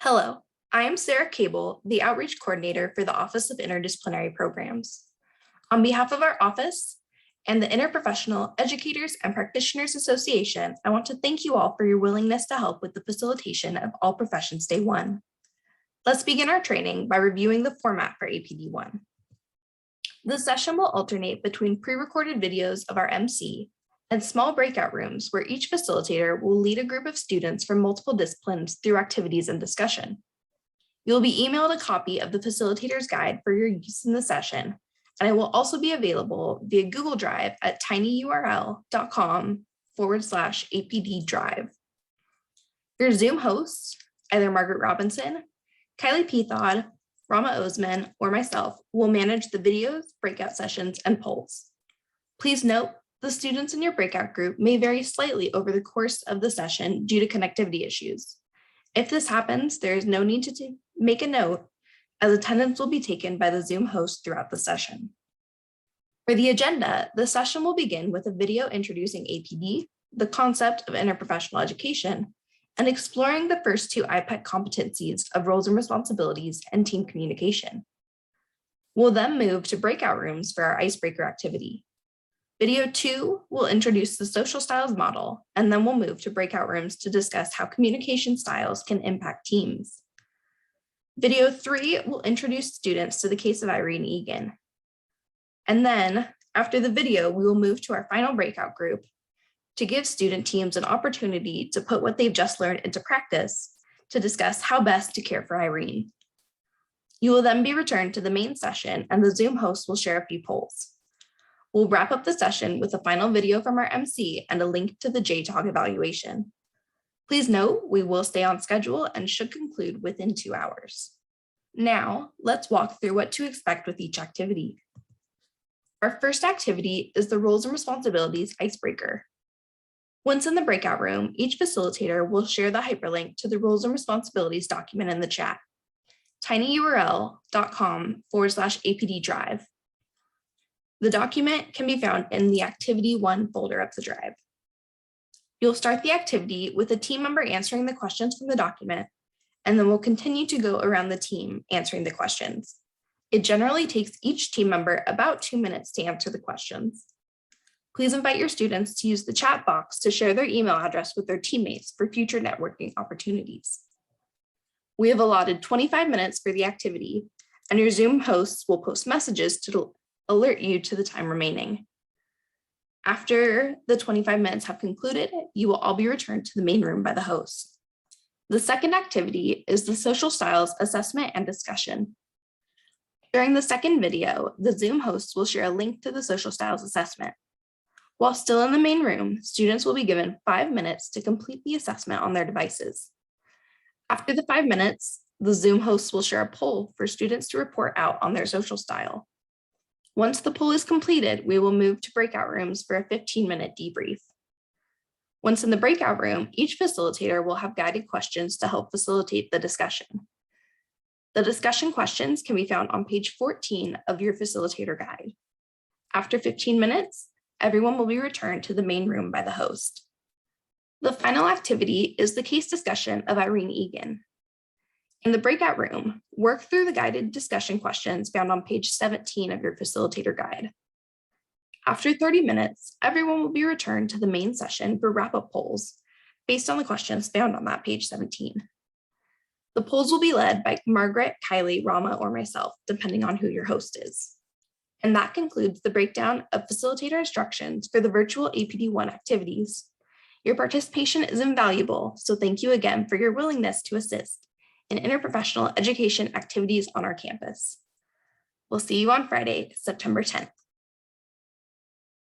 Hello, I am Sarah Cable, the Outreach Coordinator for the Office of Interdisciplinary Programs. On behalf of our office and the Interprofessional Educators and Practitioners Association, I want to thank you all for your willingness to help with the facilitation of All Professions Day 1. Let's begin our training by reviewing the format for APD1. The session will alternate between pre-recorded videos of our MC and small breakout rooms where each facilitator will lead a group of students from multiple disciplines through activities and discussion. You'll be emailed a copy of the facilitator's guide for your use in the session, and it will also be available via Google Drive at tinyurl.com/APD Drive. Your Zoom hosts, either Margaret Robinson, Kylie Peathod, Rama Osman, or myself, will manage the videos, breakout sessions, and polls. Please note, the students in your breakout group may vary slightly over the course of the session due to connectivity issues. If this happens, there is no need to make a note, as attendance will be taken by the Zoom host throughout the session. For the agenda, the session will begin with a video introducing APD, the concept of interprofessional education, and exploring the first two IPEC competencies of roles and responsibilities and team communication. We'll then move to breakout rooms for our icebreaker activity. Video 2 will introduce the social styles model, and then we'll move to breakout rooms to discuss how communication styles can impact teams. Video 3 will introduce students to the case of Irene Egan. And then, after the video, we will move to our final breakout group to give student teams an opportunity to put what they've just learned into practice to discuss how best to care for Irene. You will then be returned to the main session, and the Zoom host will share a few polls. We'll wrap up the session with a final video from our MC and a link to the JTOG evaluation. Please note, we will stay on schedule and should conclude within 2 hours. Now, let's walk through what to expect with each activity. Our first activity is the roles and responsibilities icebreaker. Once in the breakout room, each facilitator will share the hyperlink to the roles and responsibilities document in the chat, tinyurl.com/APD Drive. The document can be found in the APD1 folder of the drive. You'll start the activity with a team member answering the questions from the document, and then we'll continue to go around the team answering the questions. It generally takes each team member about 2 minutes to answer the questions. Please invite your students to use the chat box to share their email address with their teammates for future networking opportunities. We have allotted 25 minutes for the activity, and your Zoom hosts will post messages to alert you to the time remaining. After the 25 minutes have concluded, you will all be returned to the main room by the host. The second activity is the social styles assessment and discussion. During the second video, the Zoom hosts will share a link to the social styles assessment. While still in the main room, students will be given 5 minutes to complete the assessment on their devices. After the 5 minutes, the Zoom hosts will share a poll for students to report out on their social style. Once the poll is completed, we will move to breakout rooms for a 15-minute debrief. Once in the breakout room, each facilitator will have guided questions to help facilitate the discussion. The discussion questions can be found on page 14 of your facilitator guide. After 15 minutes, everyone will be returned to the main room by the host. The final activity is the case discussion of Irene Egan. In the breakout room, work through the guided discussion questions found on page 17 of your facilitator guide. After 30 minutes, everyone will be returned to the main session for wrap-up polls based on the questions found on that page 17. The polls will be led by Margaret, Kylie, Rama, or myself, depending on who your host is. And that concludes the breakdown of facilitator instructions for the virtual APD1 activities. Your participation is invaluable, so thank you again for your willingness to assist in interprofessional education activities on our campus. We'll see you on Friday, September 10th.